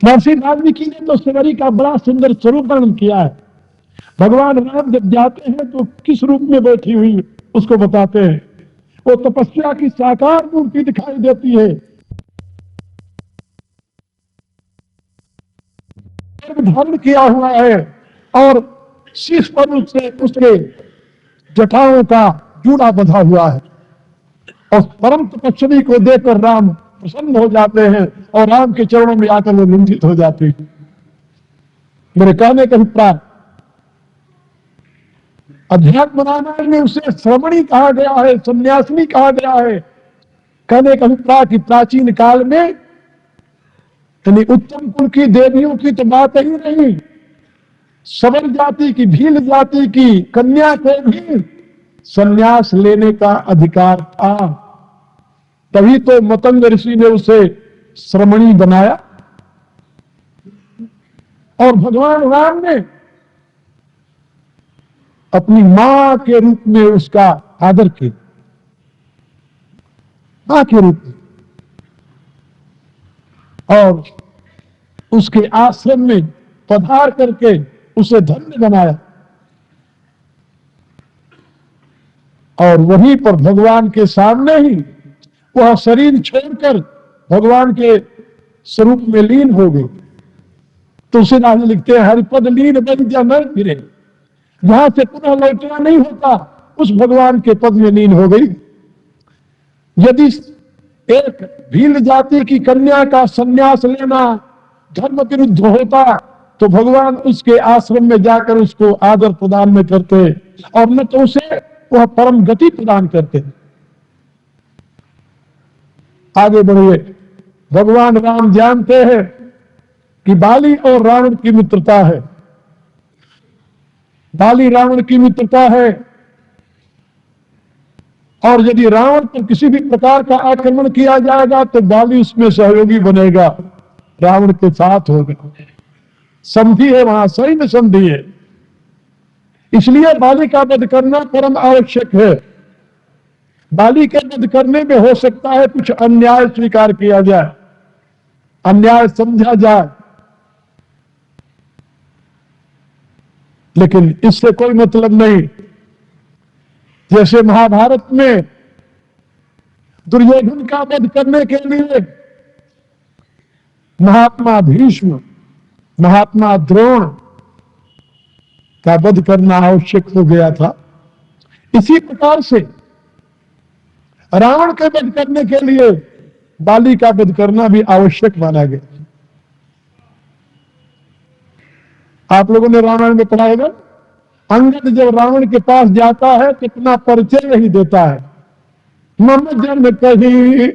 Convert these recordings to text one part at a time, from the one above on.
महर्षि वाल्मीकि ने तो शबरी का बड़ा सुंदर स्वरूप वर्णन किया है। भगवान राम जब जाते हैं तो किस रूप में बैठी हुई उसको बताते हैं। वो तपस्या की साकार मूर्ति दिखाई देती है, धारण किया हुआ है और शीश पर उसके जटाओं का जूड़ा बंधा हुआ है। और परम तपस्वी को देखकर राम प्रसन्न हो जाते हैं और राम के चरणों में आकर वो निंदित हो जाते हैं। मेरे कहने का अभिप्राय, अध्यात्म रामायण में उसे श्रमणी कहा गया है, सन्यासिनी कहा गया है। कहने का अभिप्राय कि प्राचीन काल में यानी उत्तम कुल की देवियों की तो बात ही नहीं, सबर जाति की, भील जाति की कन्या को भी संन्यास लेने का अधिकार था। तभी तो मतंग ऋषि ने उसे श्रमणी बनाया और भगवान राम ने अपनी मां के रूप में उसका आदर किया, मां के रूप में, और उसके आश्रम में पधार करके उसे धन्य बनाया। और वहीं पर भगवान के सामने ही वह शरीर छोड़कर भगवान के स्वरूप में लीन हो गई। तुलसीदास लिखते हैं, हरिपद लीन बन न गिरे, जहां से पुनः लौटना नहीं होता उस भगवान के पद में लीन हो गई। यदि एक भील जाति की कन्या का संन्यास लेना धर्म विरुद्ध होता तो भगवान उसके आश्रम में जाकर उसको आदर प्रदान में करते और न तो उसे वह परम गति प्रदान करते। आगे बढ़िए। भगवान राम जानते हैं कि बाली और रावण की मित्रता है, बाली रावण की मित्रता है, और यदि रावण पर किसी भी प्रकार का आक्रमण किया जाएगा तो बाली उसमें सहयोगी बनेगा, रावण के साथ होगा। संधि है, वहां सैन्य संधि है, इसलिए बाली का वध करना परम आवश्यक है। बाली के वध करने में हो सकता है कुछ अन्याय स्वीकार किया जाए, अन्याय समझा जाए, लेकिन इससे कोई मतलब नहीं। जैसे महाभारत में दुर्योधन का वध करने के लिए महात्मा भीष्म, महात्मा द्रोण का वध करना आवश्यक हो गया था, इसी प्रकार से रावण के वध करने के लिए बाली का वध करना भी आवश्यक माना गया। आप लोगों ने रामायण में पढ़ा होगा, अंगद जब रावण के पास जाता है तो अपना परिचय नहीं देता है। मम जन कही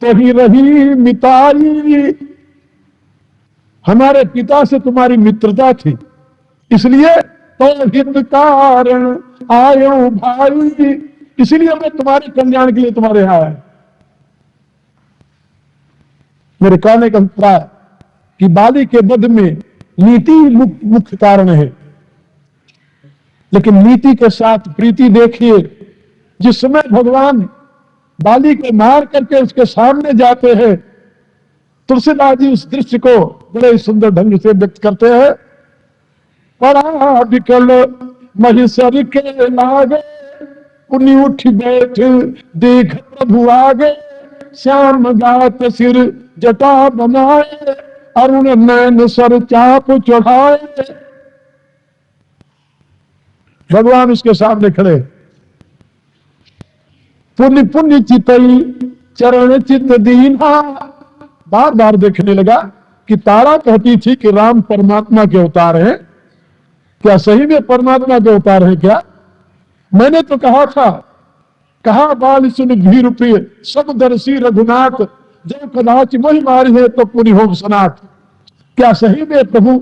तही रही मिताई, हमारे पिता से तुम्हारी मित्रता थी इसलिए तो हित कारण आयो भाई, इसलिए मैं तुम्हारे कल्याण के लिए तुम्हारे यहां आया। मेरे कहने का अभिप्राय कि बाली के वध में नीति मुख्य कारण है, लेकिन नीति के साथ प्रीति देखिए। जिस समय भगवान बाली को मार करके उसके सामने जाते हैं, तुलसीदास जी उस दृश्य को बड़े सुंदर ढंग से व्यक्त करते हैं। पड़ा विकल महिषर के लागे, पुनि उठ बैठ देख प्रभु आगे, श्याम गात सिर जटा बनाए, अरुण नैन सर चाप चढ़ाए। भगवान उसके सामने खड़े, पुण्य पुण्य चितई चरण चित दीना। बार बार देखने लगा कि तारा कहती थी कि राम परमात्मा के अवतार हैं, क्या सही में परमात्मा के अवतार हैं क्या? मैंने तो कहा था, कहा बाल सुन भीर प्रिय सब दर्शी रघुनाथ, जब कदाच मोहि मारी है तो पुनि होम सनाथ। क्या सही में प्रभु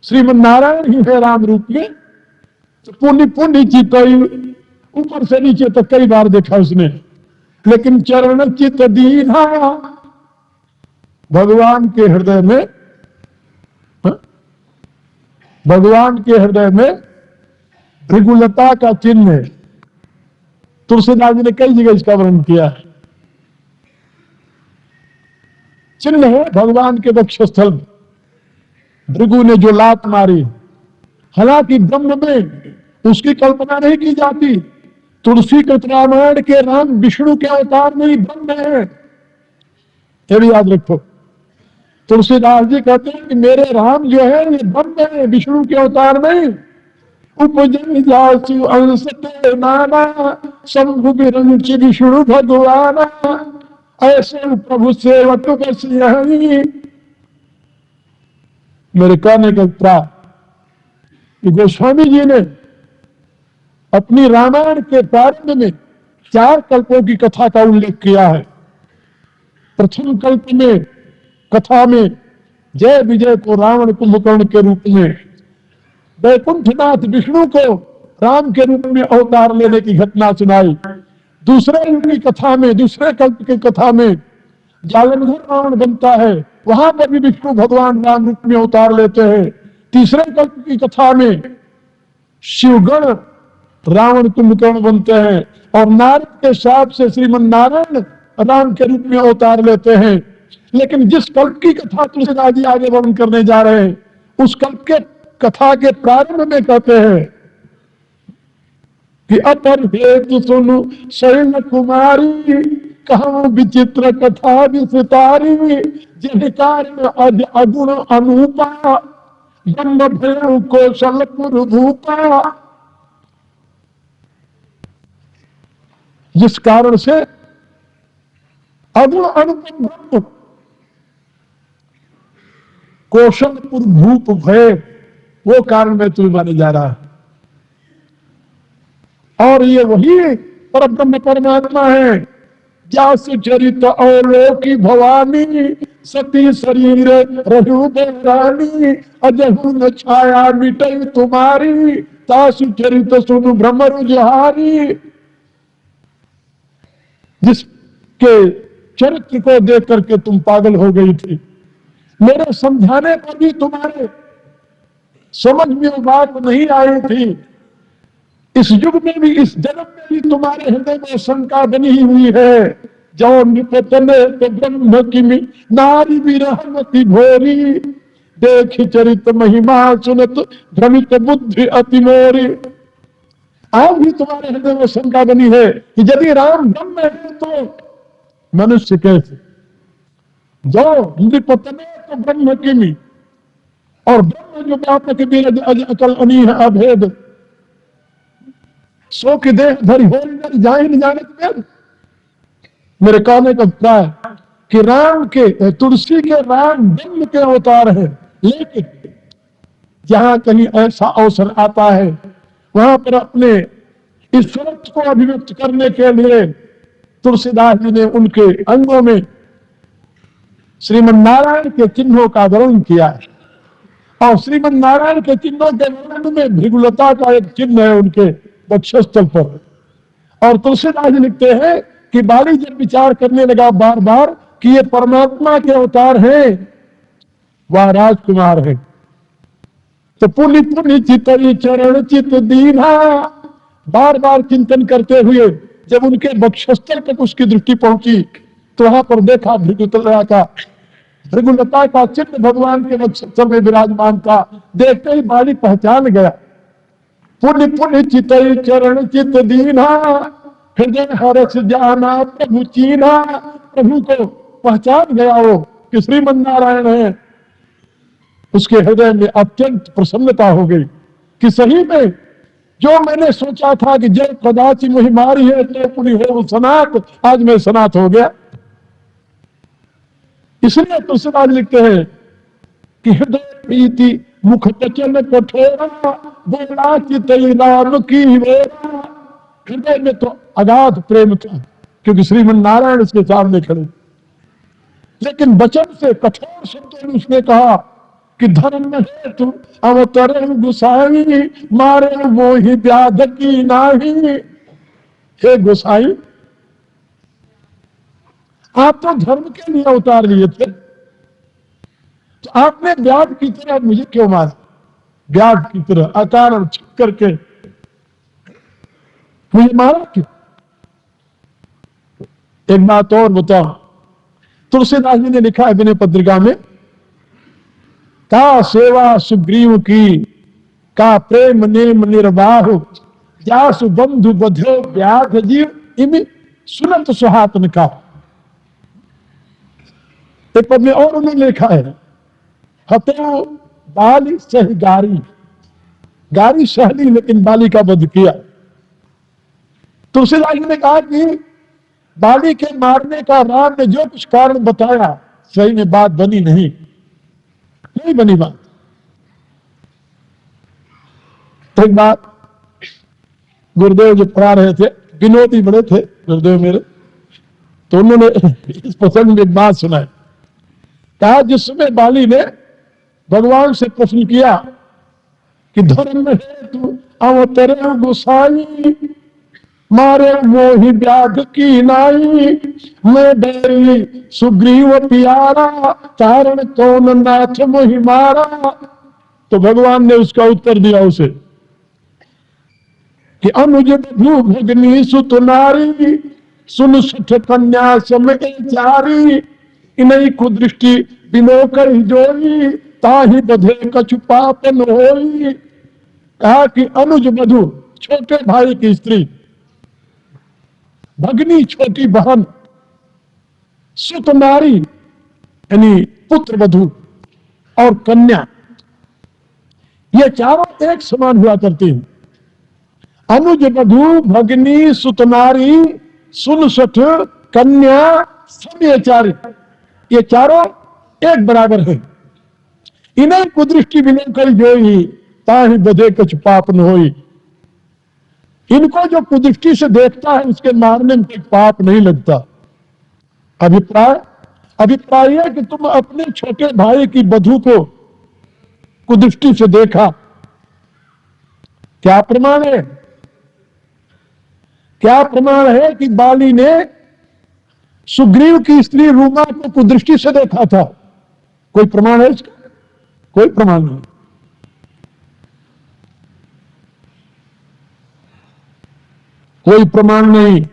श्रीमन नारायण ही है राम रूप में? तो पुण्य पुण्य चितई, ऊपर से नीचे तक कई बार देखा उसने, लेकिन चरण चित दीना, भगवान के हृदय में, भगवान के हृदय में भृगुलता का चिन्ह है। तुलसीदास जी ने कई जगह इसका वर्णन किया है। चिन्ह है भगवान के वक्षस्थल में। भृगु ने जो लात मारी, हालांकि ब्रह्म में उसकी कल्पना नहीं की जाती। तुलसी के रामायण के राम विष्णु के अवतार नहीं, ब्रह्म है, ये भी याद रखो। तुलसीदास जी कहते हैं कि मेरे राम जो है ये ब्रह्म है, विष्णु के अवतार नहीं। उपजन जासु अंश ते नाना, शंभु बिरंच विष्णु भगवाना, ऐसे प्रभु सेवक बस यही। मेरे कहने का अभिप्राय कि गोस्वामी जी ने अपनी रामायण के प्रारंभ में 4 कल्पों की कथा का उल्लेख किया है। प्रथम कल्प में कथा में जय विजय को रावण कुंभकर्ण के रूप में, वैकुंठनाथ विष्णु को राम के रूप में अवतार लेने की घटना सुनाई। दूसरे युग की कथा में, दूसरे कल्प की कथा में जालंधर रावण बनता है, वहां पर भी विष्णु भगवान राम रूप में अवतार लेते हैं। तीसरे कल्प की कथा में शिवगण रावण कुंभकर्ण बनते हैं और नारद के शाप से श्रीमन नारायण राम के रूप में अवतार लेते हैं। लेकिन जिस कल्प की कथा तुलसीदास जी आगे वर्णन करने जा रहे हैं, उस कल्प के कथा के प्रारंभ में कहते हैं कि अपर हेतु सुनु शैल कुमारी, कहूं विचित्र कथा विस्तारी, जिनकार अगुण अनूपा, ब्रह्म भयं कौशलपुर भूपा। जिस कारण से अगुण अनुपम ब्रह्म कौशलपुर भूप भय, वो कारण में तुम्हें माने जा रहा है। और ये वही परब्रह्म परमात्मा है। जासु चरित अवलोकी भवानी, सती शरीर रहु रानी, अजहू न छाया मिटई तुम्हारी, तासु चरित सुनु भ्रमरु जहारी। जिसके चरित्र को देख करके तुम पागल हो गई थी, मेरे समझाने पर भी तुम्हारे समझ में बात नहीं आई थी। इस युग में भी, इस जन्म में भी तुम्हारे हृदय में शंका बनी हुई है। जो निपतने तो ब्रह्म की नारी विरहमति भोरी, देख चरित महिमा सुनत भ्रमित बुद्धि अति मोरी। आज भी तुम्हारे हृदय में शंका बनी है कि यदि राम ब्रह्म है तो मनुष्य कैसे। जो निपतने तो ब्रह्म की, और ब्रह्म जो व्यापक बीरज अज अकल अनीह अभेद, सो की देह धरी हो जाए न जाने वेद। मेरे कहने का अभिप्राय कि राम के, तुलसी के राम ब्रह्म के अवतार है। लेकिन जहां कहीं ऐसा अवसर आता है, वहां पर अपने ईश्वरत्व को अभिव्यक्त करने के लिए तुलसीदास जी ने उनके अंगों में श्रीमन नारायण के चिन्हों का वर्णन किया है। और श्रीमन नारायण के चिन्हों के वर्णन में भृगुलता का एक चिन्ह है उनके वक्षस्थल पर। और तुलसीदास जी लिखते हैं कि बाली जब विचार करने लगा बार बार कि ये परमात्मा के अवतार हैं, वह राजकुमार है, तो पुनि पुनि चितई चरण चित दीना, बार बार चिंतन करते हुए जब उनके वक्षस्थल तक उसकी दृष्टि पहुंची तो वहां पर देखा भृगुलता का चिन्ह भगवान के वक्षस्थल में विराजमान था। देखते ही बाली पहचान गया। पुण्य पुण्य चितई चरण चित दीना, हृदय हर्ष जाना प्रभु चीना। प्रभु को पहचान गया वो कि श्रीमन नारायण है। उसके हृदय में अत्यंत प्रसन्नता हो गई कि सही में जो मैंने सोचा था कि जय कदाचि मुहि मारी है तो पुनि हो सनात, आज मैं सनात हो गया। इसलिए तुलसीदास लिखते हैं कि हृदय प्रीति मुख वचन कठोरा, बोला चितई राम की मेरा। हृदय में तो अगाध प्रेम था क्योंकि श्रीमन नारायण उसके सामने खड़े, लेकिन वचन से कठोर शब्दों में उसने कहा कि धर्म हेतु अवतर गुसाई, मारे मोहि व्याध की नाही। हे गुसाई, आप तो धर्म के लिए अवतार लिए थे, तो आपने व्याध की तरह मुझे क्यों मारा? व्याध की तरह अकारण छिप करके मुझे मारा क्यों? एक बात और बताओ, तुलसीदास जी ने लिखा है विनय पत्रिका में का सेवा सुग्रीव की, का प्रेम नेम निर्वाह, जासु बंधु बध्यो व्याध जीव, इम सुनत सुहातन का। एक पद में और उन्होंने लिखा है, हतो बाली सह गारी, गारी सहली लेकिन बाली का वध किया। तुलसीदास ने कहा कि बाली के मारने का राम ने जो कुछ कारण बताया, सही में बात बनी नहीं बनी बात। एक बात गुरुदेव जो पढ़ा रहे थे, विनोदी बड़े थे गुरुदेव मेरे, तो उन्होंने इस प्रसंग में एक बात सुनाई। कहा जिस समय बाली ने भगवान से प्रश्न किया कि धर्म है तू अवतरे गोसाई, मारे मोहि व्याध की नाई, मैं बैरी सुग्रीव प्यारा, कारण कौन नाथ मोहि मारा। तो भगवान ने उसका उत्तर दिया उसे कि अनुज बधू भगनी सुत नारी, सुन सुठ कन्या समय चारी, इन्हीं कुदृष्टि बिनो कर जोई, ताहि बधे कछु पाप न होई। कहा कि अनुज बधू छोटे भाई की स्त्री, भगनी छोटी बहन, सुत नारी यानी पुत्र वधू और कन्या, ये चारों एक समान हुआ करती हैं। अनुज वधू भगनी सुतनारी सुन सठ कन्या समयचारी, ये चारों एक बराबर है। इन्हें कुदृष्टि बिना कर जोई, ताहि बधे कछ पाप न होई। इनको जो कुदृष्टि से देखता है उसके मारने में पाप नहीं लगता। अभिप्राय है कि तुम अपने छोटे भाई की वधू को कुदृष्टि से देखा, क्या प्रमाण है? क्या प्रमाण है कि बाली ने सुग्रीव की स्त्री रूमा को कुदृष्टि से देखा था? कोई प्रमाण है इसका? कोई प्रमाण नहीं। कोई प्रमाण नहीं।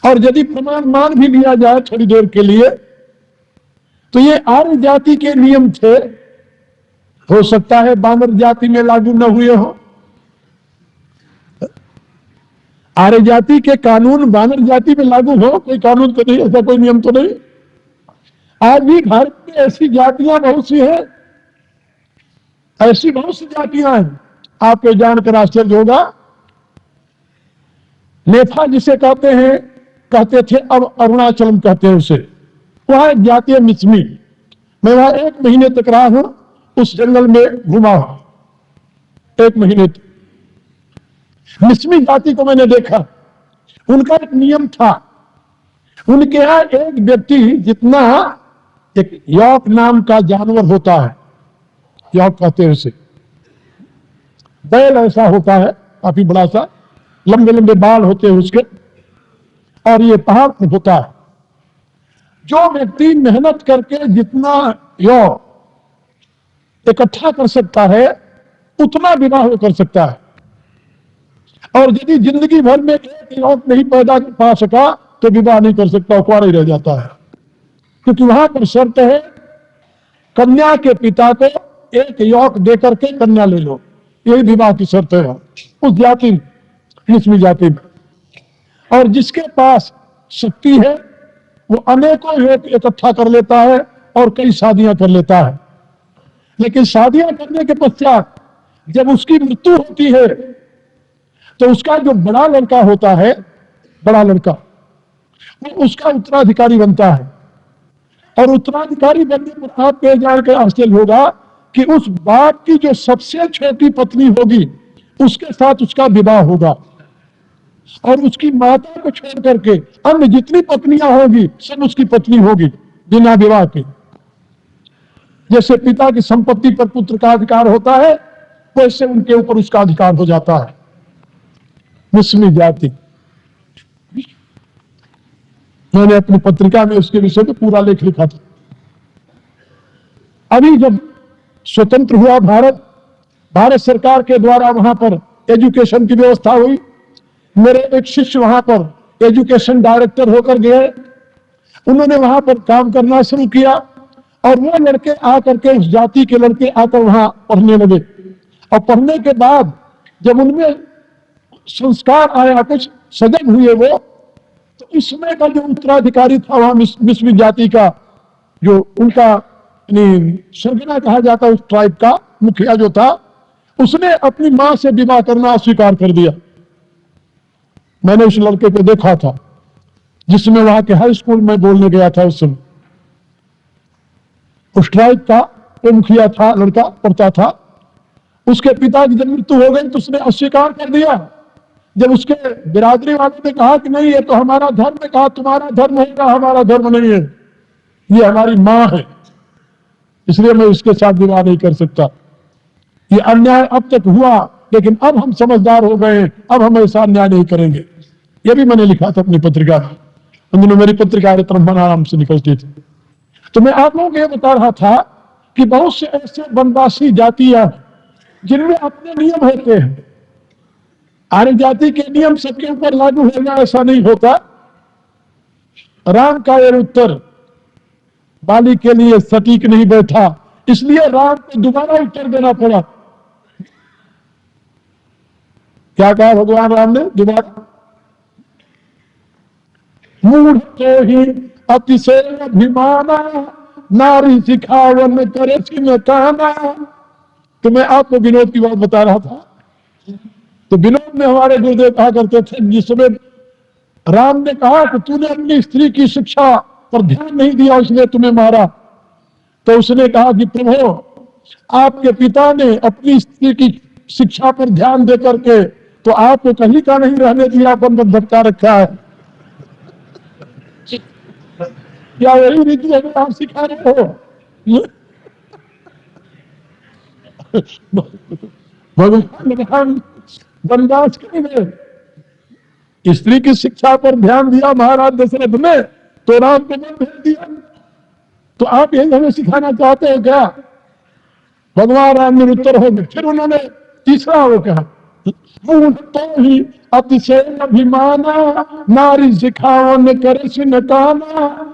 और यदि प्रमाण मान भी लिया जाए थोड़ी देर के लिए, तो ये आर्य जाति के नियम थे, हो सकता है वानर जाति में लागू न हुए हो। आर्य जाति के कानून वानर जाति में लागू हो, कोई कानून तो नहीं, ऐसा कोई नियम तो नहीं। आज भी भारत में ऐसी जातियां बहुत सी हैं, ऐसी बहुत सी जातियां हैं। आपको जानकर आश्चर्य होगा, नेफा जिसे कहते हैं, कहते थे, अब अरुणाचलम कहते हैं उसे। वहां एक जाति है मिसमी। मैं वहां 1 महीने तक रहा हूं, उस जंगल में घुमा हूं 1 महीने तक। मिसमी जाति को मैंने देखा। उनका एक नियम था, उनके यहां एक व्यक्ति जितना एक यौक नाम का जानवर होता है, यौक कहते हैं उसे, बैल ऐसा होता है, काफी बड़ा सा, लंबे लंबे बाल होते हैं उसके, और ये पहाड़ पर होता है। जो व्यक्ति मेहनत करके जितना यौक इकट्ठा कर सकता है, उतना विवाह कर सकता है। और यदि जिंदगी भर में एक यौक नहीं पैदा पा सका तो विवाह नहीं कर सकता, कुंवारा ही रह जाता है। क्योंकि वहां पर शर्त है, कन्या के पिता को एक यौक देकर के कन्या ले लो, यही विवाह की शर्त है उस जाति में, मिसमी जाति में। और जिसके पास शक्ति है वो अनेकों यौक इकट्ठा कर लेता है और कई शादियां कर लेता है। लेकिन शादियां करने के पश्चात जब उसकी मृत्यु होती है तो उसका जो बड़ा लड़का होता है, बड़ा लड़का, वो उसका उत्तराधिकारी बनता है। और उत्तराधिकारी बनने पर आपको जानकर आश्चर्य होगा कि उस बाप की जो सबसे छोटी पत्नी होगी उसके साथ उसका विवाह होगा, और उसकी माता को छोड़ करके अन्य जितनी पत्नियां होगी सब उसकी पत्नी होगी बिना विवाह के। जैसे पिता की संपत्ति पर पुत्र का अधिकार होता है, वैसे उनके ऊपर उसका अधिकार हो जाता है। मिसमी जाति, मैंने अपनी पत्रिका में उसके विषय में पूरा लेख लिखा था। अभी जब स्वतंत्र हुआ भारत, भारत सरकार के द्वारा वहां पर एजुकेशन की व्यवस्था हुई। मेरे एक शिष्य वहां पर एजुकेशन डायरेक्टर होकर गए। उन्होंने वहां पर काम करना शुरू किया और वो लड़के आकर के उस जाति के लड़के आकर वहां पढ़ने लगे, और पढ़ने के बाद जब उनमें संस्कार आया, कुछ सजग हुए वो, तो उसमें का जो उत्तराधिकारी था वहां मिश्र जाति का, जो उनका सरगना कहा जाता उस ट्राइब का मुखिया जो था, उसने अपनी मां से विवाह करना अस्वीकार कर दिया। मैंने उस लड़के को देखा था जिसमें वहां के हाई स्कूल में बोलने गया था उस समय। उस ट्राइब का वो मुखिया था, लड़का पढ़ता था, उसके पिता की जब मृत्यु हो गई तो उसने अस्वीकार कर दिया। जब उसके बिरादरी वालों ने कहा कि नहीं ये तो हमारा धर्म है, कहा तुम्हारा धर्म होगा, हमारा धर्म नहीं है, ये हमारी मां है, इसलिए मैं उसके साथ विवाह नहीं कर सकता। ये अन्याय अब तक हुआ, लेकिन अब हम समझदार हो गए, अब हम ऐसा अन्याय नहीं करेंगे। ये भी मैंने लिखा था अपनी पत्रिका में, उन दिनों मेरी पत्रिका नाम से निकलती थी। तो मैं आप लोगों को ये बता रहा था कि बहुत से ऐसे वनवासी जातियां जिनमें अपने नियम होते हैं। आर्य जाति के नियम सबके ऊपर लागू होगा ऐसा नहीं होता। राम का यह उत्तर बाली के लिए सटीक नहीं बैठा, इसलिए राम को दोबारा उत्तर देना पड़ा। क्या कहा भगवान राम ने दोबारा? मूढ़ तो ही अतिशय अभिमाना, नारी सिखावन करे सिंह कहना। तो मैं आपको विनोद की बात बता रहा था। तो विनोद में हमारे गुरुदेव कहा करते थे, जिस समय राम ने कहा कि तूने अपनी स्त्री की शिक्षा पर ध्यान नहीं दिया इसलिए तुम्हें मारा, तो उसने कहा कि प्रभु आपके पिता ने अपनी स्त्री की शिक्षा पर ध्यान दे करके तो आपको कहीं का नहीं रहने दिया, बंद भटका रखा है। क्या यही रीति अगर आप सिखा रहे हो? भगवान राम वनवास करेंगे, स्त्री की शिक्षा पर ध्यान दिया महाराज दशरथ ने, तो राम को वन भेज दिया। तो आप यही हमें सिखाना चाहते हो क्या? भगवान राम ने उत्तर हो गए। फिर उन्होंने तीसरा वो कहा, मूढ़ तो ही अतिशय अभिमाना, नारी सिखावन करे सिंह कहना।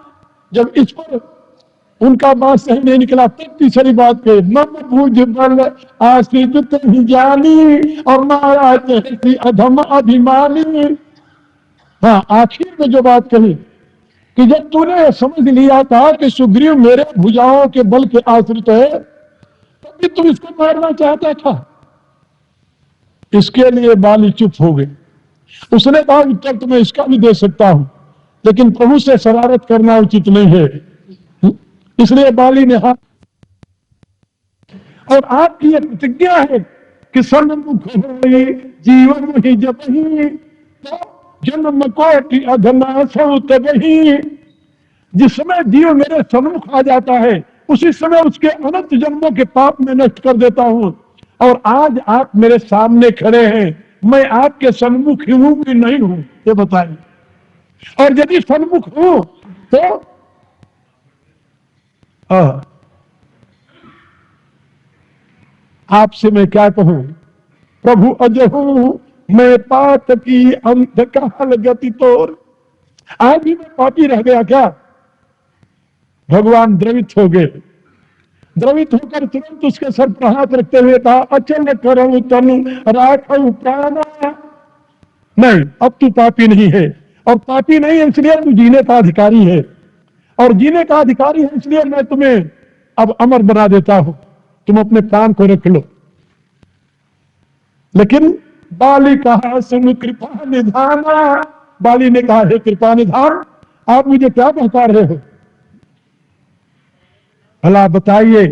जब इस पर उनका बात सही नहीं निकला, तब तीसरी बात कही, मम भुज बल आश्रित ही जानी, और माया चहती अधम अभिमानी। हाँ, आखिर में जो बात कही कि जब तूने समझ लिया था कि सुग्रीव मेरे भुजाओं के बल के आश्रित है, तब भी तुम इसको मारना चाहता था। इसके लिए बाली चुप हो गए। उसने कहा उत्तर तो मैं इसका भी दे सकता हूं, लेकिन प्रभु से शरारत करना उचित नहीं है, इसलिए बाली ने हाथ। और आपकी यह प्रतिज्ञा है कि सन्मुख होई जीवन ही जब ही, तो जन्म कोटि अधनाश तबही। जिस समय जीव मेरे सन्मुख आ जाता है उसी समय उसके अनंत जन्मों के पाप में नष्ट कर देता हूं। और आज आप मेरे सामने खड़े हैं, मैं आपके सन्मुख हूं कि नहीं हूं ये बताइए। और यदि सन्मुख हूं तो आपसे मैं क्या कहूं? प्रभु अजहू मैं पात की अंत काल गति तोर। आज भी मैं पापी रह गया क्या? भगवान द्रवित हो गए। द्रवित होकर तुरंत उसके सर पर हाथ रखते हुए कहा, अचल करूं तनु राखऊ प्राणा। नहीं, अब तू पापी नहीं है, और पापी नहीं है इसलिए तू जीने का अधिकारी है, और जीने का अधिकारी है इसलिए मैं तुम्हें अब अमर बना देता हूं, तुम अपने प्राण को रख लो। लेकिन बाली कहा सुन कृपा निधाना। बाली ने कहा, हे कृपा निधान, आप मुझे क्या बता रहे हो? भला बताइए।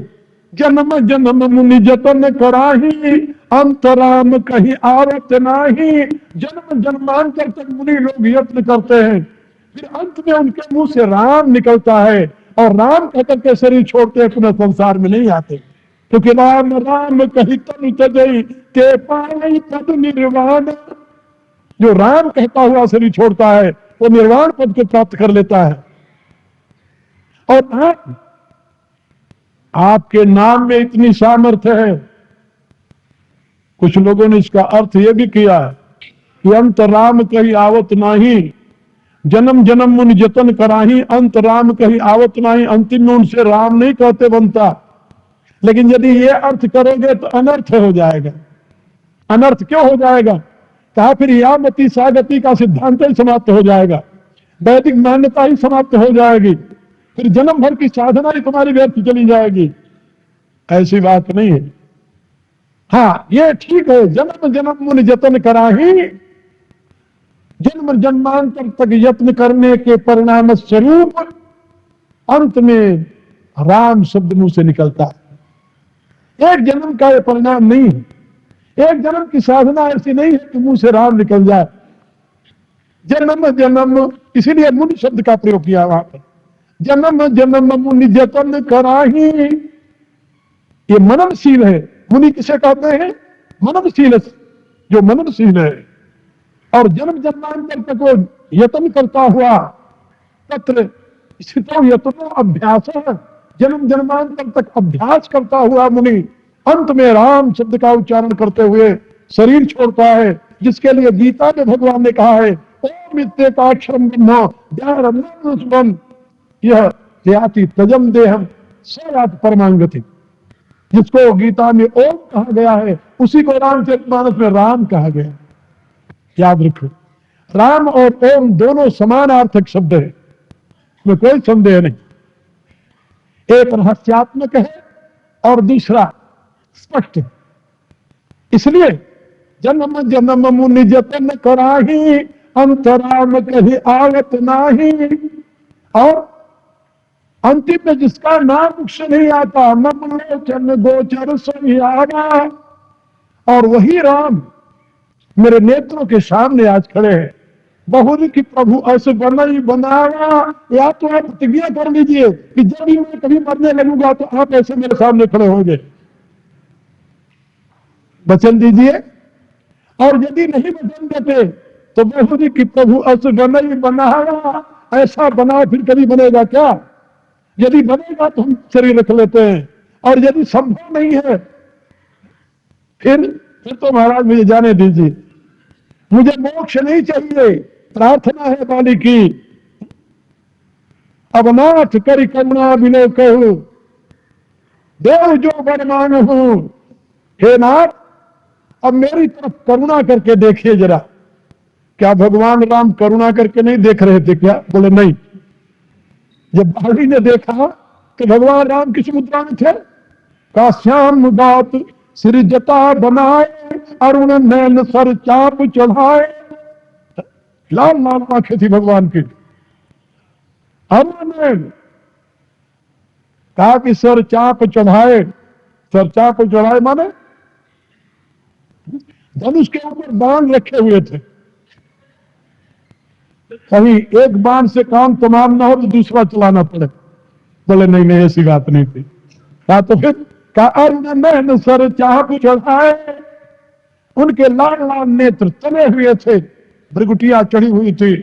जन्म जन्म मुनि जतन कराही, अंतराम कहीं आवत नाही। जन्म जन्मांतर तक मुनि लोग यत्न करते हैं, फिर अंत में उनके मुंह से राम निकलता है, और राम कहकर के शरीर छोड़ते पुनः संसार में नहीं आते, क्योंकि राम राम कही तनु तजई के पाई पद निर्वाण। जो राम कहता हुआ शरीर छोड़ता है वो निर्वाण पद को प्राप्त कर लेता है। और आपके नाम में इतनी सामर्थ्य है। कुछ लोगों ने इसका अर्थ यह भी किया है कि अंत राम कहीं आवत नहीं, जन्म जन्म मुनि जतन कराही, अंत राम कहीं आवत नहीं। अंतिम में उनसे राम नहीं कहते बनता। लेकिन यदि ये अर्थ करोगे तो अनर्थ हो जाएगा। अनर्थ क्यों हो जाएगा? कहा फिर यामती सागति का सिद्धांत ही समाप्त हो जाएगा, वैदिक मान्यता ही समाप्त हो जाएगी, फिर जन्म भर की साधना ही तुम्हारी व्यर्थ चली जाएगी। ऐसी बात नहीं है। हाँ ये ठीक है, जन्म जन्म मुनि जतन कराही, जन्म जन्मांतर तक यत्न करने के परिणाम स्वरूप अंत में राम शब्द मुंह से निकलता है। एक जन्म का यह परिणाम नहीं है, एक जन्म की साधना ऐसी नहीं है कि मुंह से राम निकल जाए। जन्म जन्म, इसीलिए मुनि शब्द का प्रयोग किया वहां पर। जन्म जन्म मुनि जतन कराही, ये मननशील है। मुनि किसे कहते हैं? मननशील, जो मननशील है और जन्म जन्मांतर तक वो यत्न करता हुआ, तत्र स्थितो यत्नो अभ्यास, जन्म जन्मांतर तक अभ्यास करता हुआ मुनि अंत में राम शब्द का उच्चारण करते हुए शरीर छोड़ता है, जिसके लिए गीता में भगवान ने कहा है ओम इत्येकाक्षरम ब्रह्म व्याहरम, यह याति तजम देहम स याति परमांगति। जिसको गीता में ओम कहा गया है उसी को रामचरितमानस में राम कहा गया। याद रखो, राम और ओम दोनों समानार्थक शब्द है, इसमें कोई संदेह नहीं। एक रहस्यात्मक है और दूसरा स्पष्ट है। इसलिए जन्म जन्म मुनि जतन कराही, अंतराम कहीं आवत नाही। और अंतिम में जिसका नाम मुख से नहीं आता, ममलोचन गोचर सही आगा, और वही राम मेरे नेत्रों के सामने आज खड़े हैं। बहुरी की प्रभु ऐसे बना ही बनावा। या तो आप प्रतिज्ञा कर लीजिए कि जब भी मैं कभी मरने लगूंगा तो आप ऐसे मेरे सामने खड़े होंगे, वचन दीजिए। और यदि नहीं वचन देते तो बहुरी की प्रभु ऐसे बना ही बनावा, ऐसा बना फिर कभी बनेगा क्या? यदि बनेगा तो हम शरीर रख लेते हैं, और यदि संभव नहीं है फिर तो महाराज मुझे जाने दीजिए, मुझे मोक्ष नहीं चाहिए। प्रार्थना है बाली की, अब नाथ करी करुणा बिलो कहूं, देव जो बरमान हूं। हे नाथ, अब मेरी तरफ करुणा करके देखिए जरा। क्या भगवान राम करुणा करके नहीं देख रहे थे क्या? बोले नहीं। जब बाली ने देखा तो भगवान राम किस मुद्रा में थे? काश्याम बात श्री जटा बनाए, अरुण नैन सर चाप चढ़ाए। लाल लाल आंखें थी भगवान की। अरुण नैन, कहा कि सर चाप चढ़ाए। सर चाप चढ़ाए माने धनुष के ऊपर बाण रखे हुए थे, कहीं एक बाण से काम तमाम ना हो तो दूसरा चलाना पड़े। बोले नहीं नहीं, ऐसी बात नहीं थी। कहा तो फिर का अरुण नैन सर चाप चढ़ाए, उनके लाल लाल नेत्र तले हुए थे, भृगुटियां चढ़ी हुई थी।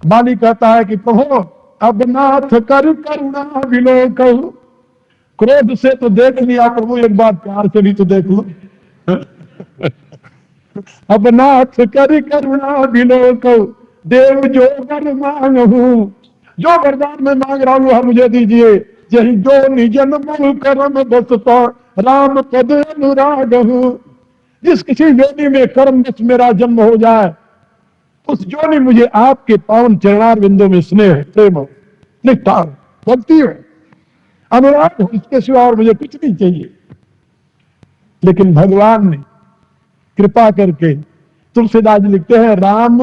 बाली कहता है कि प्रभु अब नाथ कर करुणा बिलो कहूं। क्रोध से तो देख लिया प्रभु, एक बार प्यार से भी तो देख लो। अब नाथ कर करुणा बिलो कहूं, देव जो वर मांगू। जो वरदान मैं मांग रहा हूं वह मुझे दीजिए। यही जो निजन मूल कर्म बसता, राम पद अनुराग हूं। जिस किसी योनि में कर्म बस मेरा जन्म हो जाए, उस योनि मुझे आपके पावन चरणार बिंदु में स्नेह प्रेम हो, निष्ठा भक्ति हो, अनुराग हो, इसके सिवा और मुझे कुछ नहीं चाहिए। लेकिन भगवान ने कृपा करके, तुलसीदास जी लिखते हैं, राम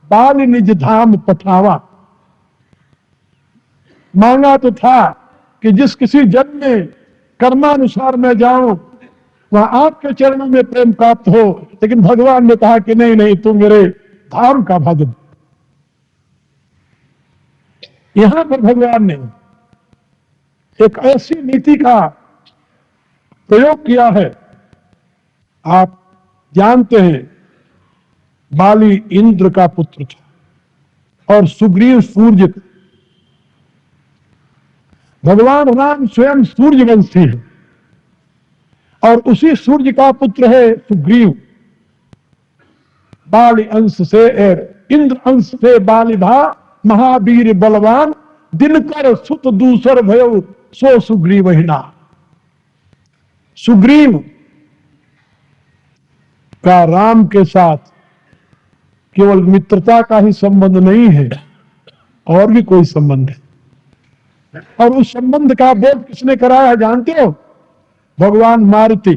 बाल निज धाम पठावा। मांगा तो था कि जिस किसी जन्म में कर्मानुसार मैं जाऊं वहां आपके चरणों में प्रेम प्राप्त हो, लेकिन भगवान ने कहा कि नहीं नहीं, तुम मेरे धाम का भजन। यहां पर भगवान ने एक ऐसी नीति का प्रयोग किया है। आप जानते हैं बाली इंद्र का पुत्र था और सुग्रीव सूर्य का। भगवान राम स्वयं सूर्यवंशी है और उसी सूर्य का पुत्र है सुग्रीव। बाली अंश से इंद्र अंश से बालिभा महावीर बलवान, दिनकर सुत दूसर भयो सो सुग्रीव हिना। सुग्रीव का राम के साथ केवल मित्रता का ही संबंध नहीं है, और भी कोई संबंध है। और उस संबंध का बोध किसने कराया है जानते हो? भगवान मारुति।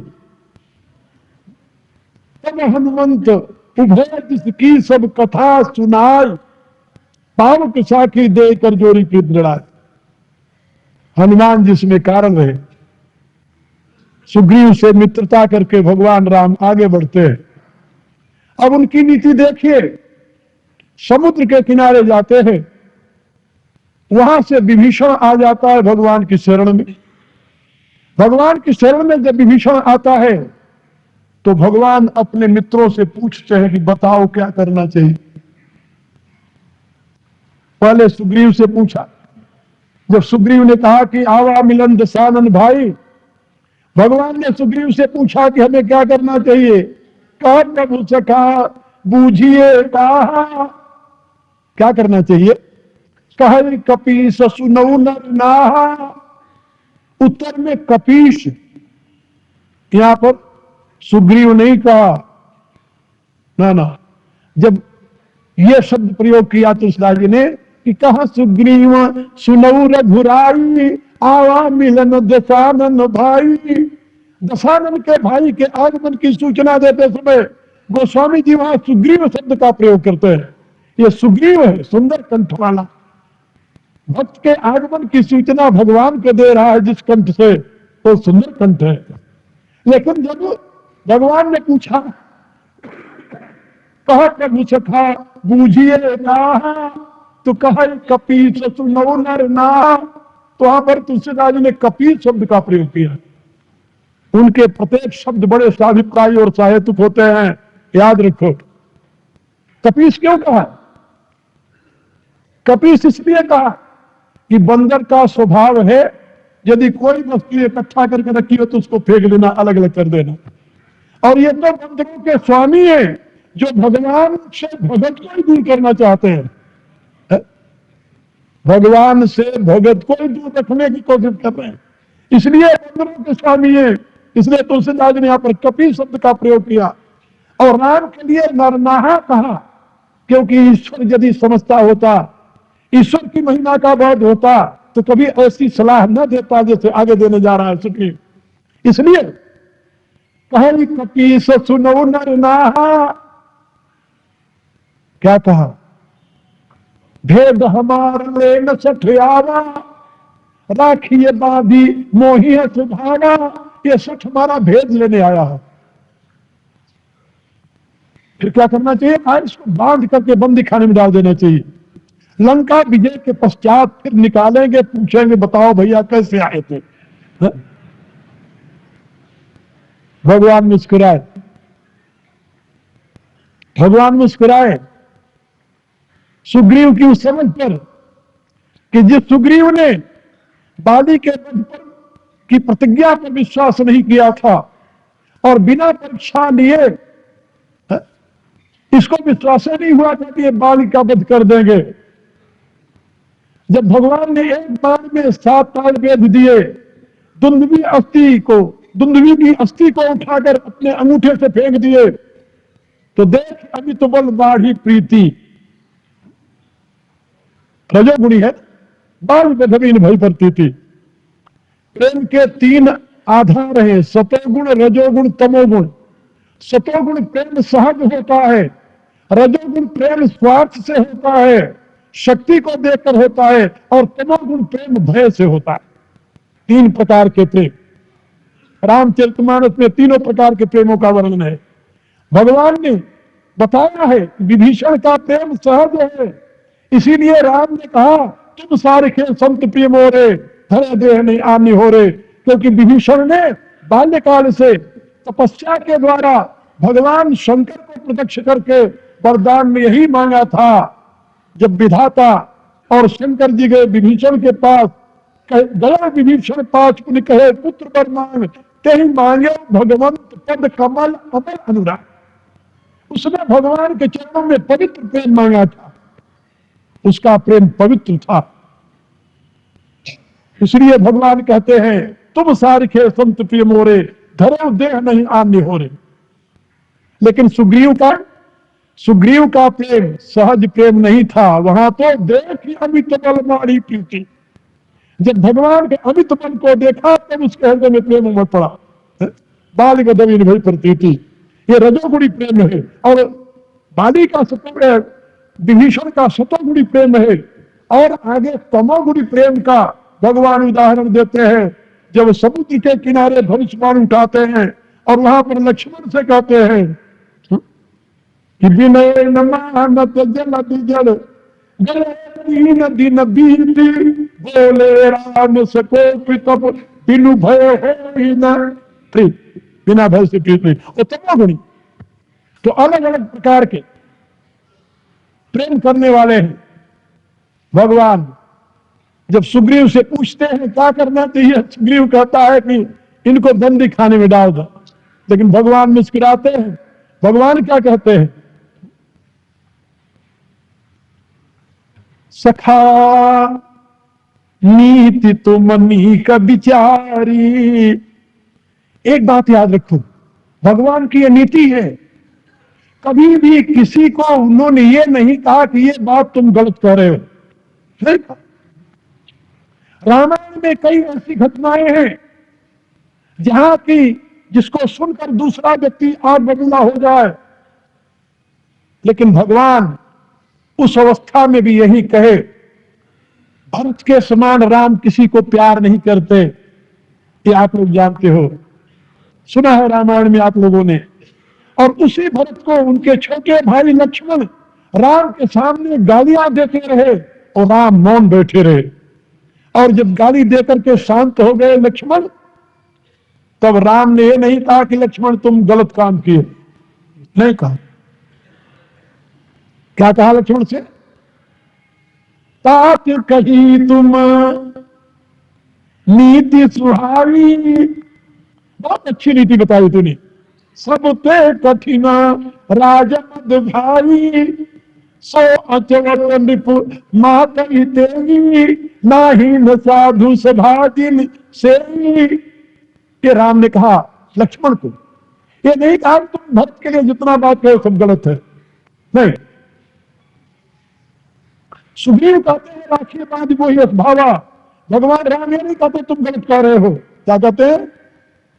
तब हनुमंत उभय जिसकी सब कथा सुनाई, पावक साखी देकर जोरी की लड़ाई। हनुमान जिसमें कारण रहे, सुग्रीव से मित्रता करके भगवान राम आगे बढ़ते हैं। अब उनकी नीति देखिए, समुद्र के किनारे जाते हैं, वहां से विभीषण आ जाता है भगवान की शरण में। भगवान की शरण में जब विभीषण आता है तो भगवान अपने मित्रों से पूछते हैं कि बताओ क्या करना चाहिए। पहले सुग्रीव से पूछा। जब सुग्रीव ने कहा कि आवा मिलन दशानन भाई, भगवान ने सुग्रीव से पूछा कि हमें क्या करना चाहिए। कहा प्रभु सखा बूझिए कहा, क्या करना चाहिए। कहा कपीस सुनऊ नर नाहा। उत्तर में कपीश, यहां पर सुग्रीव नहीं कहा, ना। जब यह शब्द प्रयोग किया तुलसीदास जी ने कि कहा सुग्रीव सुनऊ रघुराई, आवा मिलन दशानन भाई। दशानन के भाई के आगमन की सूचना देते समय गोस्वामी जी वहां सुग्रीव शब्द का प्रयोग करते हैं। यह सुग्रीव है, सुंदर कंठ वाला। भक्त के आगमन की सूचना भगवान को दे रहा है जिस कंठ से, वो सुंदर कंठ है। लेकिन जब भगवान ने पूछा, कहा प्रभु सखा बूझिए कहा, तो कहा कपीस सुनऊ नर नाहा। तो वहां पर तुलसीदास जी ने कपीस शब्द का प्रयोग किया। उनके प्रत्येक शब्द बड़े साभिप्रायी और सहेतुक होते हैं, याद रखो। कपीस क्यों कहा? कपीस इसलिए कहा कि बंदर का स्वभाव है यदि कोई वस्तु इकट्ठा करके रखी हो तो उसको फेंक देना, अलग अलग कर देना। और ये तो बंदरों के स्वामी है जो भगवान से भगत को ही दूर करना चाहते हैं। भगवान से भगत को ही दूर रखने की कोशिश कर रहे हैं, इसलिए बंदरों के स्वामी है। इसलिए तुलसीदास ने यहां पर कपीस शब्द का प्रयोग किया। और राम के लिए नरनाहा कहा, क्योंकि ईश्वर यदि समझता होता, ईश्वर की महिमा का बोध होता, तो कभी ऐसी सलाह न देता जैसे आगे देने जा रहा है सुग्रीव। इसलिए कहा कपीस सुनो नरनाहा। क्या कहा? भेद हमार ले न सठियावा, राखिए बाधी मोही सुभागा। ये सठ हमारा भेद लेने आया है। फिर क्या करना चाहिए? आज इसको बांध करके बंदी खाने में डाल देना चाहिए। लंका विजय के पश्चात फिर निकालेंगे, पूछेंगे बताओ भैया कैसे आए थे। भगवान मुस्कुराए, भगवान मुस्कुराए सुग्रीव की उस समझ पर कि जिस सुग्रीव ने बाली के वध पर की प्रतिज्ञा पर विश्वास नहीं किया था और बिना परीक्षा लिए इसको विश्वास नहीं हुआ था कि ये बाली का वध कर देंगे। जब भगवान ने एक बार में 7 ताल वेद दिए, दुंदुभी की अस्थि को उठाकर अपने अंगूठे से फेंक दिए, तो देख अभी तो बल बाढ़ी प्रीति। रजोगुणी है, बाल बेधमीन भई पड़ती थी। प्रेम के 3 आधार हैं, सतोगुण, रजोगुण, तमोगुण। सतोगुण प्रेम सहज होता है, रजोगुण प्रेम स्वार्थ से होता है, शक्ति को देकर होता है, और तमोगुण प्रेम भय से होता है। 3 प्रकार के प्रेम रामचरितमानस में तीनों प्रकार के प्रेमों का वर्णन है। भगवान ने बताया है विभीषण का प्रेम सहज है, इसीलिए राम ने कहा तुम सारखे संत प्रिय मोरे, धरे देह नहीं आनी हो रे। क्योंकि विभीषण ने बाल्यकाल से तपस्या के द्वारा भगवान शंकर को प्रत्यक्ष करके वरदान में यही मांगा था। जब विधाता और शंकर जी गए विभीषण के पास, गया विभीषण पास पुण्य कहे पुत्र पर मांग, ते ही मांगे भगवंत पद कमल अमल अनुराग। उसने भगवान के चरणों में पवित्र प्रेम मांगा था, उसका प्रेम पवित्र था। इसलिए भगवान कहते हैं तुम सारिखे संत प्रिय मोरे, धरो देह नहीं आने हो रे। लेकिन सुग्रीव का प्रेम सहज प्रेम नहीं था, वहां तो देख अमित बल मारी प्रीति। जब भगवान के अमित बल को देखा तब उसके हृदय में प्रेम उमड़ पड़ा। बाली बदवी भई प्रतीति, ये रजोगुणी प्रेम है। और बाली का विभीषण का सतोगुणी प्रेम है। और आगे तमोगुणी प्रेम का भगवान उदाहरण देते हैं, जब समुद्र के किनारे धनुष्बाण उठाते हैं और वहां पर लक्ष्मण से कहते हैं कि विनय नमानत जल जल दीन दिन बीती, बोले राम सको पितप बिनु भय हो न प्रीत, बिना भय से प्रीत नहीं। वो तमोगुणी तो अलग अलग प्रकार के प्रेम करने वाले हैं। भगवान जब सुग्रीव से पूछते हैं क्या करना चाहिए, सुग्रीव कहता है कि इनको बंदी खाने में डाल दो। लेकिन भगवान मुस्कुराते हैं। भगवान क्या कहते हैं, सखा नीति तो मनी का विचारी। एक बात याद रखो, भगवान की यह नीति है, कभी भी किसी को उन्होंने ये नहीं कहा कि ये बात तुम गलत कह रहे हो। नहीं कहा। रामायण में कई ऐसी घटनाएं हैं जहां की जिसको सुनकर दूसरा व्यक्ति आग बबूला हो जाए, लेकिन भगवान उस अवस्था में भी यही कहे। भरत के समान राम किसी को प्यार नहीं करते, ये आप लोग जानते हो, सुना है रामायण में आप लोगों ने। और उसी भरत को उनके छोटे भाई लक्ष्मण राम के सामने गालियां देते रहे और राम मौन बैठे रहे। और जब गाली देकर के शांत हो गए लक्ष्मण, तब राम ने ये नहीं कहा कि लक्ष्मण तुम गलत काम किए, नहीं कहा। क्या कहा लक्ष्मण से, तात कही तुम नीति सुहावी। बहुत अच्छी नीति बताई तूने। सब ते कठिना राजमद भाई, सो अचवट निप मात तेवी, नाही न साधु सभाजिन से। ये राम ने कहा लक्ष्मण को, ये नहीं कहा तुम भक्त के लिए जितना बात कहो सब गलत है, नहीं। सुग्रीव कहते हैं राखिए बात वही भावा, भगवान राम ये नहीं कहते तुम गलत कह रहे हो। क्या कहते हैं,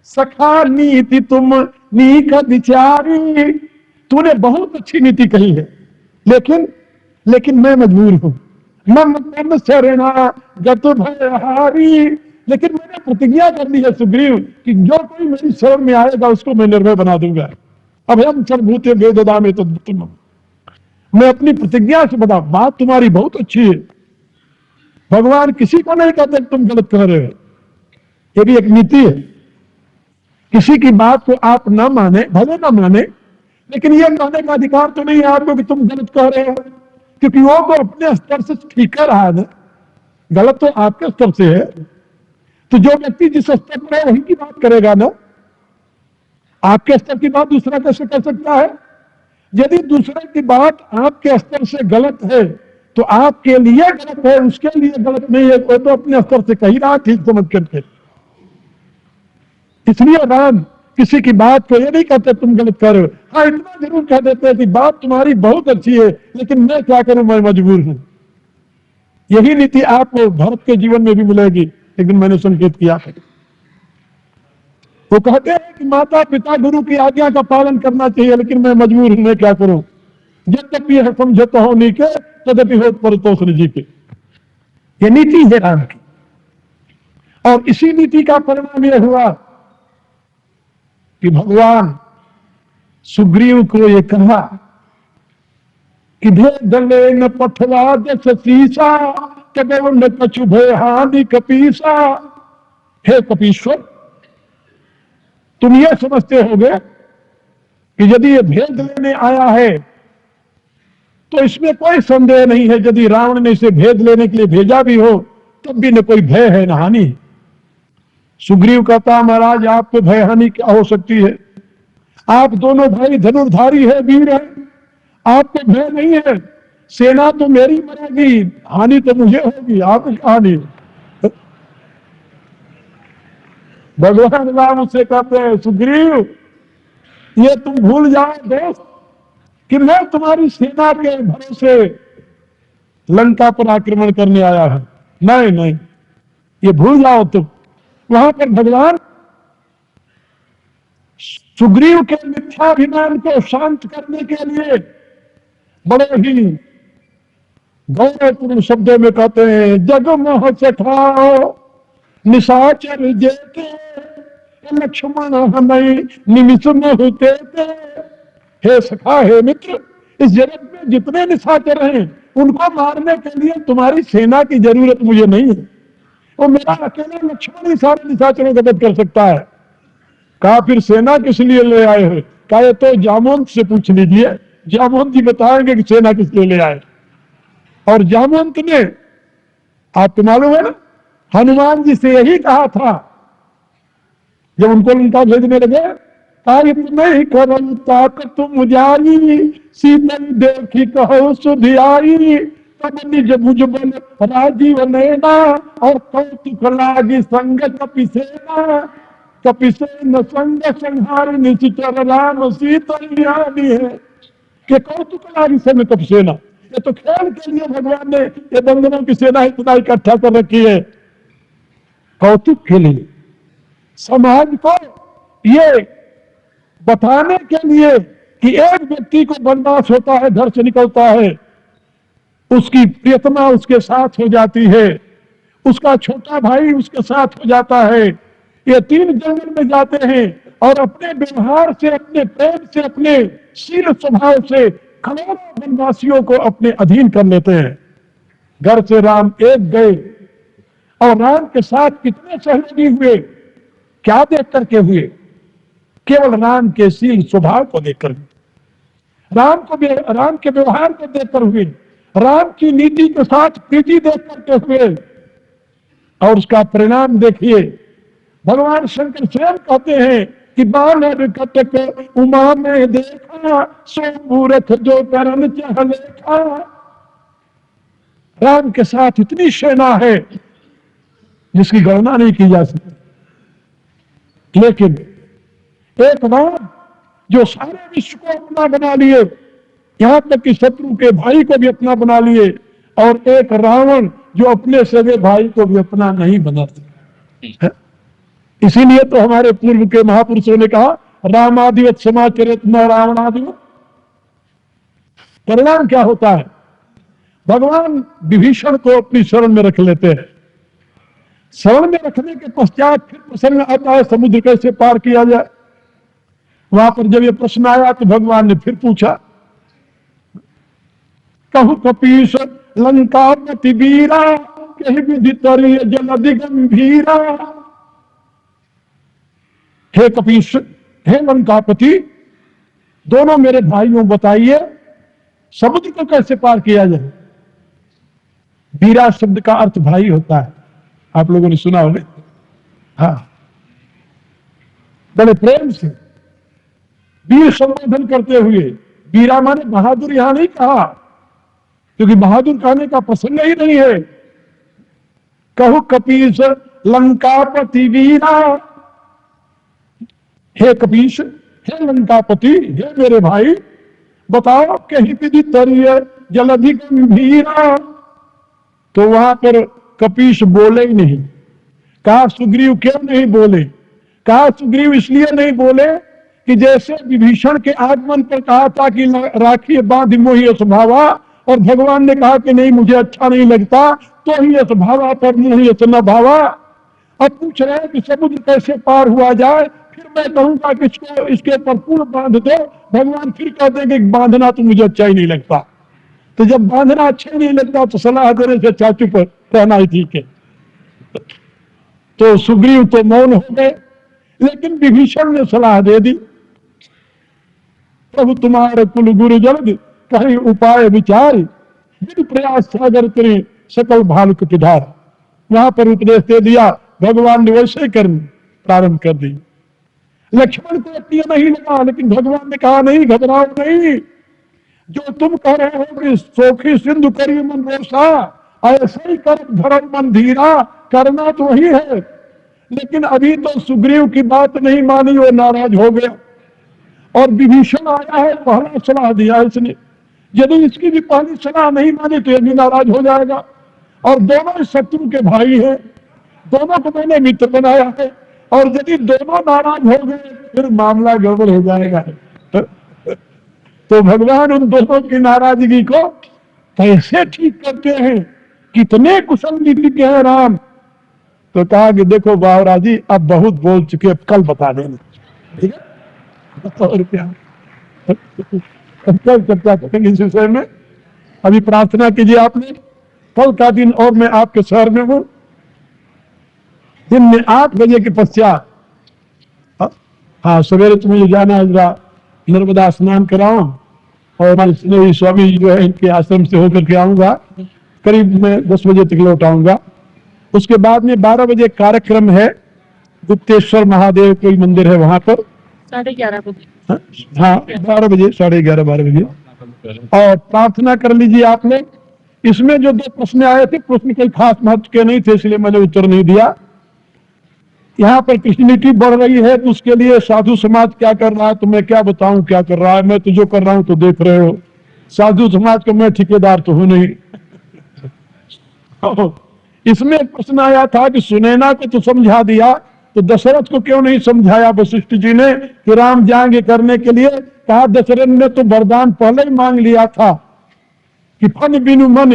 सखा नीति तुम नीक विचारी। तूने बहुत अच्छी नीति कही है, लेकिन मैं मजबूर हूं। मम तम शरणा गत भयहारी। लेकिन मैंने प्रतिज्ञा कर ली है सुग्रीव कि जो कोई मेरी शरण में आएगा उसको मैं निर्भय बना दूंगा। अब हम सर्वभूते वेददा में तो तुम, मैं अपनी प्रतिज्ञा से बता, बात तुम्हारी बहुत अच्छी है। भगवान किसी को नहीं कहते तुम गलत कह रहे हो, ये भी एक नीति है। किसी की बात को आप ना माने, भले ना माने, लेकिन ये कहने का अधिकार तो नहीं है आपको कि तुम गलत कह रहे हो, क्योंकि वो तो अपने स्तर से ठीक कर रहा है ना, गलत तो आपके स्तर से है। तो जो व्यक्ति जिस स्तर पर है वही की बात करेगा ना, आपके स्तर की बात दूसरा कैसे कर सकता है। यदि दूसरे की बात आपके स्तर से गलत है तो आपके लिए गलत है, उसके लिए गलत नहीं है। वो तो अपने स्तर से कही रहा ठीक समझ करके। इसलिए राम किसी की बात को ये नहीं कहते तुम गलत कर रहे हो। हाँ, इतना जरूर कह देते हैं कि बात तुम्हारी बहुत अच्छी है, लेकिन मैं क्या करूं, मैं मजबूर हूं। यही नीति आपको भरत के जीवन में भी मिलेगी, लेकिन मैंने संकेत किया है। वो कहते हैं कि माता पिता गुरु की आज्ञा का पालन करना चाहिए, लेकिन मैं मजबूर हूं, मैं क्या करूं। जब है समझौता हो नहीं के तदपि हो परतोष जी के, ये नीति है राम की। और इसी नीति का परिणाम यह हुआ कि भगवान सुग्रीव को ये कहा कि भेद ले न पथवा जस शीशा, कदे न कछु भय हानि कपीसा। हे कपीश्वर, तुम ये समझते होगे कि यदि ये भेद लेने आया है तो इसमें कोई संदेह नहीं है। यदि रावण ने इसे भेद लेने के लिए भेजा भी हो तब भी न कोई भय है न हानि। सुग्रीव कहता महाराज आपको भय हानि क्या हो सकती है, आप दोनों भाई धनुर्धारी है, वीर है, आपको भय नहीं है। सेना तो मेरी मरेगी, हानि तो मुझे होगी, आपकी हानि। भगवान राम उससे कहते हैं, सुग्रीव ये तुम भूल जाओ दोस्त कि मैं तुम्हारी सेना के भरोसे लंका पर आक्रमण करने आया है। नहीं नहीं, ये भूल जाओ तुम। वहां पर भगवान सुग्रीव के मिथ्याभिमान को शांत करने के लिए बड़े ही गौरवपूर्ण शब्दों में कहते हैं, जगमोह सठाओ निशाचर जेते लक्ष्मण हमें निमिष में होते थे। हे सखा, हे मित्र, इस जगत में जितने निशाचर हैं उनको मारने के लिए तुम्हारी सेना की जरूरत मुझे नहीं है। वो मेरा अकेला लक्ष्मण ही सारे निशाचरों का वध कर सकता है। कहा फिर सेना किस लिए ले आए हो? कहा ये तो जामवंत से पूछ लीजिए, जामवंत जी बताएंगे कि सेना किस लिए ले आए। और जामवंत ने, आपको मालूम है ना, हनुमान जी से यही कहा था जब उनको लंका भेजने लगे, नहीं करम ताक तुम जाई सीतन देखी कहो सुधियाई तब निज भुज बन राजीव नैना और कौतुक लागी संग कपिसेना कपिसेन संग संहार निश्चर राम सीतलियानी है कि कौतुक लागी संग कपिसेना। ये तो खेल के लिए भगवान ने ये बंदरों की सेना इतना इकट्ठा कर रखी है, कौतुक के लिए, समाज को ये बताने के लिए कि एक व्यक्ति को वनवास होता है, घर से निकलता है, उसकी प्रियतमा उसके साथ हो जाती है, उसका छोटा भाई उसके साथ हो जाता है। ये तीन जंगल में जाते हैं और अपने व्यवहार से, अपने प्रेम से, अपने शील स्वभाव से करोड़ों वनवासियों को अपने अधीन कर लेते हैं। घर से राम एक गए और राम के साथ कितने सहयोगी हुए, क्या देख करके हुए? केवल राम के शील स्वभाव को देखकर, राम के व्यवहार को देखकर हुए, राम की नीति के साथ प्रीति देख करके हुए। और उसका परिणाम देखिए, भगवान शंकर स्वयं कहते हैं कि बानर कटक उमा में देखा सो मूर्ख जो करन चाह लेखा। राम के साथ इतनी सेना है जिसकी गणना नहीं की जा सकती। लेकिन एक राम जो सारे विश्व को अपना बना लिए, यहां तक कि शत्रु के भाई को भी अपना बना लिए, और एक रावण जो अपने सगे भाई को भी अपना नहीं बना सका। इसीलिए तो हमारे पूर्व के महापुरुषों ने कहा, रामादिवत समाचरित न रावणादिवत। परिणाम क्या होता है? भगवान विभीषण को अपनी शरण में रख लेते हैं। शरण में रखने के पश्चात फिर प्रश्न आता है समुद्र कैसे पार किया जाए। वहां पर जब ये प्रश्न आया तो भगवान ने फिर पूछा, कहु कपीश लंकापति वीरा कहीं विधि तरीय जलधि गंभीरा। हे कपीश, हे लंकापति, दोनों मेरे भाइयों बताइए समुद्र को कैसे पार किया जाए। वीरा शब्द का अर्थ भाई होता है, आप लोगों ने सुना होगा। हाँ, बड़े प्रेम से वीर संबोधन करते हुए, वीरा माने बहादुर यहां नहीं कहा, क्योंकि बहादुर कहने का प्रसंग ही नहीं है। कहु कपीश लंकापति वीरा, हे कपीश, हे लंकापति, हे मेरे भाई, बताओ कहीं विधि तरीय जलधि गंभीरा। तो वहां पर कपीश बोले ही नहीं। कहा सुग्रीव क्यों नहीं बोले? कहा सुग्रीव इसलिए नहीं बोले कि जैसे विभीषण के आगमन पर कहा था कि राखी बांध मोहि स्वभावा, और भगवान ने कहा कि नहीं मुझे अच्छा नहीं लगता, तो ही स्वभावा पर मोहि न भावा। अब पूछ रहे हैं कि समुद्र कैसे पार हुआ जाए, फिर मैं कहूंगा कि इसको इसके पर पुल बांध दो। भगवान फिर कह देंगे बांधना तो मुझे अच्छा ही नहीं लगता। तो जब बांधना अच्छा नहीं लगता तो सलाह देने से चाचू पर कहना ही ठीक है। तो सुग्रीव तो मौन हो गए, लेकिन विभीषण ने सलाह दे दी, प्रभु तुम्हारे कुल गुरु जल्द कहीं उपाय विचार बिन प्रयास सागर करे सकल भालुक किधार। वहां पर उपदेश दे दिया, भगवान ने वैसे कर्म प्रारंभ कर दी। लक्ष्मण को तीर नहीं लगा, लेकिन भगवान ने कहा नहीं, घबराओ नहीं, जो तुम कह रहे हो कि सोखी सिंधु करी मन रोषा, ऐसे ही कर धर्म मन धीरा, करना तो वही है। लेकिन अभी तो सुग्रीव की बात नहीं मानी, वो नाराज हो गया। और विभीषण आया है, पहला सलाह दिया इसने, यदि इसकी भी पहली सलाह नहीं मानी तो ये भी नाराज हो जाएगा। और दोनों शत्रु के भाई हैं, दोनों को मैंने मित्र बनाया है, और यदि दोनों नाराज हो गए फिर मामला गड़बड़ हो जाएगा। तो भगवान उन दोनों की नाराजगी को कैसे ठीक करते हैं, कितने कुशल नीतिज्ञ हैं राम। तो कहा कि देखो बावरा जी, अब बहुत बोल चुके, अब कल बता देना, ठीक है। और क्या कल चर्चा करेंगे इस विषय में। अभी प्रार्थना कीजिए आपने, कल का दिन और मैं आपके शहर में हूं, दिन में 8 बजे के पश्चात। हाँ, सवेरे तो मुझे जाना है, जरा नर्मदा स्नान कराऊं, और स्वामी जो है इनके आश्रम से होकर के आऊंगा, करीब मैं 10 बजे तक लौट आऊंगा। उसके बाद में 12 बजे कार्यक्रम है, गुप्तेश्वर महादेव कोई मंदिर है वहां पर, 11:30 बजे। हाँ 12 बजे, 11:30 12 बजे। और प्रार्थना कर लीजिए आपने। इसमें जो 2 प्रश्न आए थे, प्रश्न कोई खास महत्व के नहीं थे, इसलिए मैंने उत्तर नहीं दिया। यहाँ पर क्रिश्चियनिटी बढ़ रही है, तो उसके लिए साधु समाज क्या कर रहा है, तो मैं क्या बताऊं क्या कर रहा है। मैं तो जो कर रहा हूं तो देख रहे हो, साधु समाज का मैं ठेकेदार तो हूं नहीं। इसमें प्रश्न आया था कि सुनैना को तो समझा दिया, तो दशरथ को क्यों नहीं समझाया वशिष्ठ जी ने कि राम जाएंगे करने के लिए। कहा दशरथ ने तो वरदान पहले ही मांग लिया था कि फन बिनु मन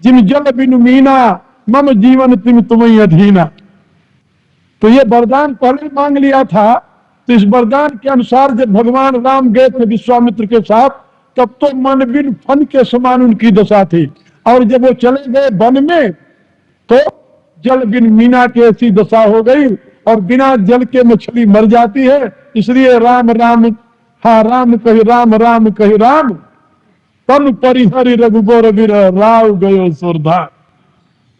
जिम जल बिनु मीना, मम जीवन तिम तुम्हें अधीना। तो ये वरदान पहले ही मांग लिया था। तो इस वरदान के अनुसार जब भगवान राम गए थे विश्वामित्र के साथ, तब तो मन बिन फन के समान उनकी दशा थी, और जब वो चले गए वन में तो जल बिन मीना की ऐसी दशा हो गई, और बिना जल के मछली मर जाती है। इसलिए राम राम, हाँ राम कही राम, राम कही राम, तन परिहरि रघुबर वीर राव गयो सुरधा।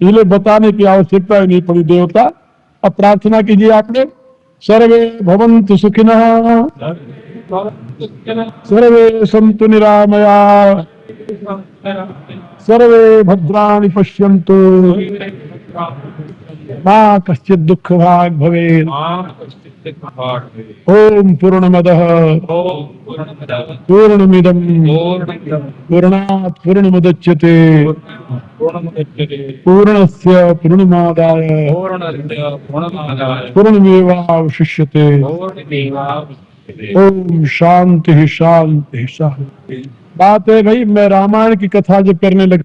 इसलिए बताने की आवश्यकता ही नहीं पड़ी देवता। अब प्रार्थना कीजिए आपने, सर्वे भवन्तु सुखिनः, सर्वे सन्तु निरामया, सर्वे भद्राणि पश्यन्तु, मा कश्चित् दुःख भाग् भवेत्। ओम पूर्णमदः पूर्णमिदं पूर्णात् पूर्णमुदच्यते पूर्णस्य पूर्णमादाय पूर्णमेवावशिष्यते। ओम शांति शांति शांति। बात है भाई, मैं रामायण की कथा जब करने लगा